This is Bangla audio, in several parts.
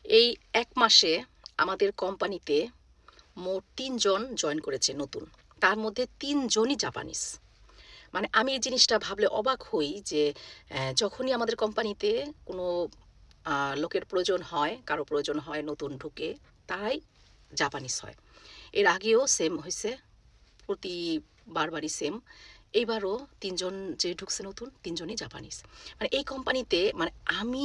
এই ১ মাসে আমাদের কোম্পানিতে মোট ৩ জন জয়েন করেছে নতুন। তার মধ্যে ৩ জনই জাপানিজ। মানে আমি এই জিনিসটা ভাবলে অবাক হই যে যখনই আমাদের কোম্পানিতে কোনো লোকের প্রয়োজন হয়, কারো প্রয়োজন হয় নতুন ঢুকে, তারাই জাপানিজ হয়। এর আগেও সেম হইছে, বারবারই সেম। এইবারও ৩ জন যে ঢুকছে নতুন, ৩ জনই জাপানিজ। মানে এই কোম্পানিতে মানে আমি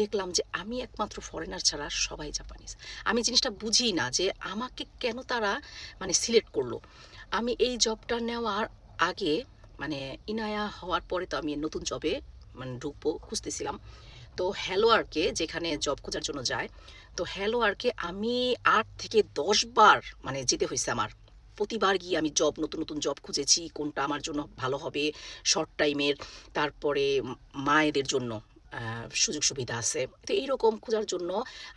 দেখলাম যে আমি একমাত্র ফরেনার ছাড়া সবাই জাপানিজ। আমি জিনিসটা বুঝি না যে আমাকে কেন তারা মানে সিলেক্ট করলো। আমি এই জবটা নেওয়ার আগে মানে ইনায়া হওয়ার পরে তো আমি নতুন জবে মানে ঢুকবো খুঁজতেছিলাম। তো হ্যালোয়ারকে যেখানে জব খোঁজার জন্য যায়, তো হ্যালোয়ারকে আমি ৮ থেকে ১০ বার মানে যেতে হয়েছে আমার। প্রতিবার গিয়ে আমি নতুন নতুন জব খুঁজেছি, কোনটা আমার জন্য ভালো হবে, শর্ট টাইমের, তারপরে মায়েদের জন্য সুযোগ সুবিধা আছে। তো এইরকম খোঁজার জন্য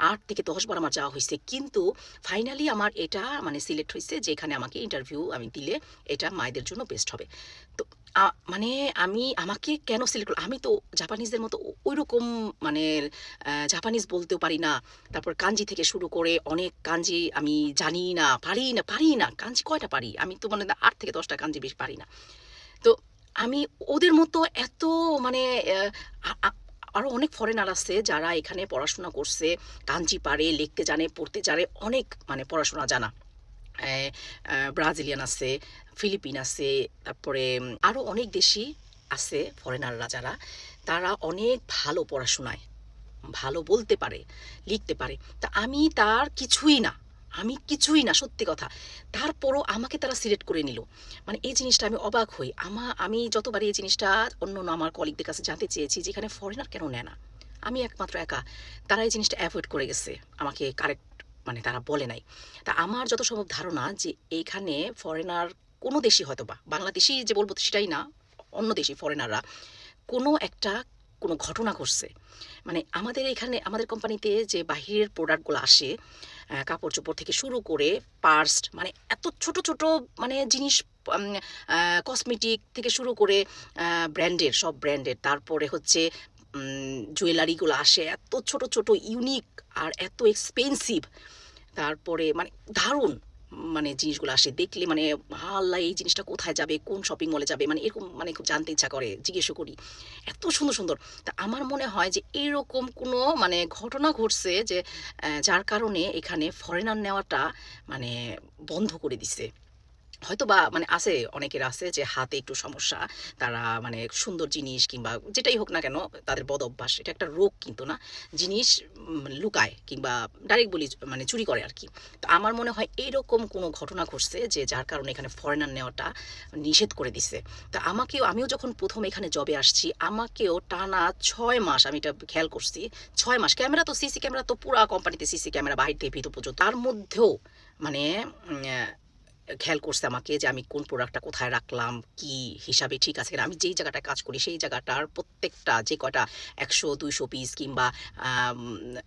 ৮ থেকে ১০ বার আমার যাওয়া হয়েছে। কিন্তু ফাইনালি আমার এটা মানে সিলেক্ট হয়েছে যে এখানে আমাকে ইন্টারভিউ আমি দিলে এটা মায়েদের জন্য বেস্ট হবে। তো মানে আমাকে কেন সিলেক্ট করলো? আমি তো জাপানিজদের মতো ওইরকম মানে জাপানিজ বলতেও পারি না। তারপর কাঞ্জি থেকে শুরু করে অনেক কাঞ্জি আমি জানি না, পারি না। কাঞ্জি কয়টা পারি? আমি তো মানে ৮ থেকে ১০ টা কাঞ্জি বেশি পারি না। তো আমি ওদের মতো এত মানে আ আ আরো অনেক ফরেনার আছে যারা এখানে পড়াশোনা করছে, কাঞ্জি পারে, লিখতে জানে, পড়তে জানে, অনেক মানে পড়াশোনা জানা। অ্যা ব্রাজিলিয়ান আছে, ফিলিপিন আছে, তারপরে আরো অনেক দেশী আছে ফরেনাররা যারা, তারা অনেক ভালো পড়াশোনায়, ভালো বলতে পারে, লিখতে পারে। তা আমি তার কিছুই না। আমি কিছুই না, সত্যি কথা। তারপরও আমাকে তারা সিলেক্ট করে নিল। মানে এই জিনিসটা আমি অবাক হই। আমি যতবারই এই জিনিসটা অন্যান্য আমার কলিগদের কাছে জানতে চেয়েছি যে এখানে ফরেনার কেন নেয় না? আমি একমাত্র একা। তারা এই জিনিসটা এভয়েড করে গেছে। আমাকে কারেক্ট মানে তারা বলে নাই। তা আমার যত সম্ভব ধারণা যে এইখানে ফরেনার কোনো দেশই হয়তোবা, বাংলাদেশী যে বলব সেটাই না, অন্য দেশি ফরেনাররা কোনো একটা কোনো ঘটনা ঘটছে। মানে আমাদের এখানে আমাদের কোম্পানিতে যে বাহিরের প্রোডাক্টগুলো আসে, কাপড়-চোপড় থেকে শুরু করে পার্স মানে এত ছোট, ছোট মানে জিনিস, আম আ কসমেটিক থেকে শুরু করে ব্র্যান্ডের, সব ব্র্যান্ডের। তারপরে হচ্ছে জুয়েলারিগুলো আসে এত ছোট, ছোট ইউনিক আর এত এক্সপেনসিভ। তারপরে মানে দারুণ মানে জিনিসগুলো আসে দেখলে মানে আল্লাহ! এই জিনিসটা কোথায় যাবে? কোন শপিং মলে যাবে? মানে এরকম মানে খুব জানতে ইচ্ছা করে, জিজ্ঞেসও করি। এত সুন্দর, সুন্দর। তা আমার মনে হয় যে এইরকম কোনো মানে ঘটনা ঘটছে যে যার কারণে এখানে ফরেনার নেওয়াটা মানে বন্ধ করে দিছে। হয়তোবা মানে আছে, অনেকের আছে যে হাতে একটু সমস্যা। তারা মানে সুন্দর জিনিস কিংবা যেটাই হোক না কেন তাদের বদঅভ্যাস। এটা একটা রোগ কিন্তু না। জিনিস লুকায় কিংবা ডাইরেক্ট বলি মানে চুরি করে আরকি। তো আমার মনে হয় এইরকম কোনো ঘটনা ঘটছে যে যার কারণে এখানে ফরেনার নেওয়াটা নিষেধ করে দিছে। তো আমিও যখন ১ম এখানে জবে আসছি, আমাকেও টানা ৬ মাস আমি এটা খেয়াল করছি। ৬ মাস সিসি ক্যামেরা তো পুরা কোম্পানিতে সিসি ক্যামেরা বাহির থেকে ভিতর পর্যন্ত। তার মধ্যেও মানে উম অ্যা খেয়াল করছে আমাকে যে আমি কোন প্রোডাক্টটা কোথায় রাখলাম, কি হিসাবে ঠিক আছে কিনা। আমি যেই জায়গাটায় কাজ করি সেই জায়গাটার প্রত্যেকটা যে কয়টা ১০০-২০০ পিস কিংবা আম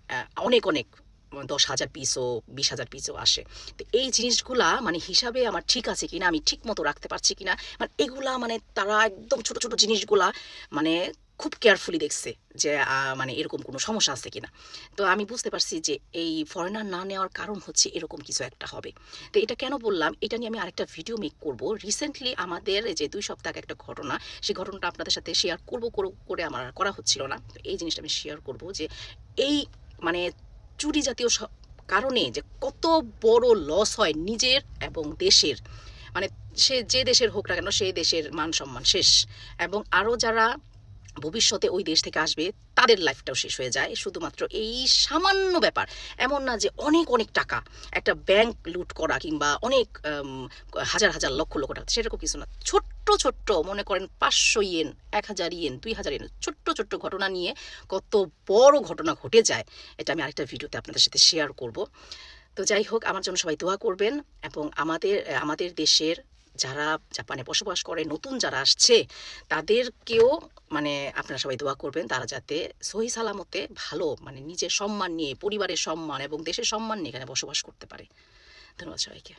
আ অনেক, অনেক ১০,০০০ পিসও ২০,০০০ পিসও আসে। তো এই জিনিসগুলা মানে হিসাবে আমার ঠিক আছে কিনা, আমি ঠিক মতো রাখতে পারছি কিনা, মানে এগুলা মানে তারা একদম ছোট, ছোট জিনিসগুলা মানে খুব কেয়ারফুলি দেখছে যে মানে এরকম কোনো সমস্যা আছে কিনা। তো আমি বুঝতে পারছি যে এই ফরেনার না নেওয়ার কারণ হচ্ছে এরকম কিছু একটা হবে। তো এটা কেন বললাম, এটা নিয়ে আমি আরেকটা ভিডিও মেক করব। রিসেন্টলি আমাদের এই যে ২ সপ্তাহ আগে একটা ঘটনা, সেই ঘটনাটা আপনাদের সাথে শেয়ার করব করে আমার আর করা হচ্ছিল না। তো এই জিনিসটা আমি শেয়ার করব যে এই মানে চুরি জাতীয় কারণে যে কত বড় লস হয় নিজের এবং দেশের। মানে সে যে দেশের হোক না কেন সেই দেশের মান-সম্মান শেষ। এবং আরো যারা ভবিষ্যতে ওই দেশ থেকে আসবে তাদের লাইফটাও শেষ হয়ে যায় শুধুমাত্র এই সামান্য ব্যাপার। এমন না যে অনেক, অনেক টাকা। একটা ব্যাংক লুট করা কিংবা অনেক হাজার, হাজার লক্ষ, লক্ষ টাকা সেরকম কিছু না। ছোট্ট, ছোট্ট মনে করেন ৫০০ ইয়েন, ১,০০০ ইয়েন, ২,০০০ ইয়েন ছোট্ট, ছোট্ট ঘটনা নিয়ে কত বড় ঘটনা ঘটে যায় এটা আমি আরেকটা ভিডিওতে আপনাদের সাথে শেয়ার করব। তো যাই হোক আমার জন্য সবাই দোয়া করবেন এবং আমাদের দেশের যারা জাপানে বসবাস করে নতুন যারা আসছে তাদেরকেও মানে আপনারা সবাই দোয়া করবেন তারা যাতে সহি সালামতে ভালো মানে নিজের সম্মান নিয়ে, পরিবারের সম্মান এবং দেশের সম্মান নিয়ে এখানে বসবাস করতে পারে। ধন্যবাদ সবাইকে।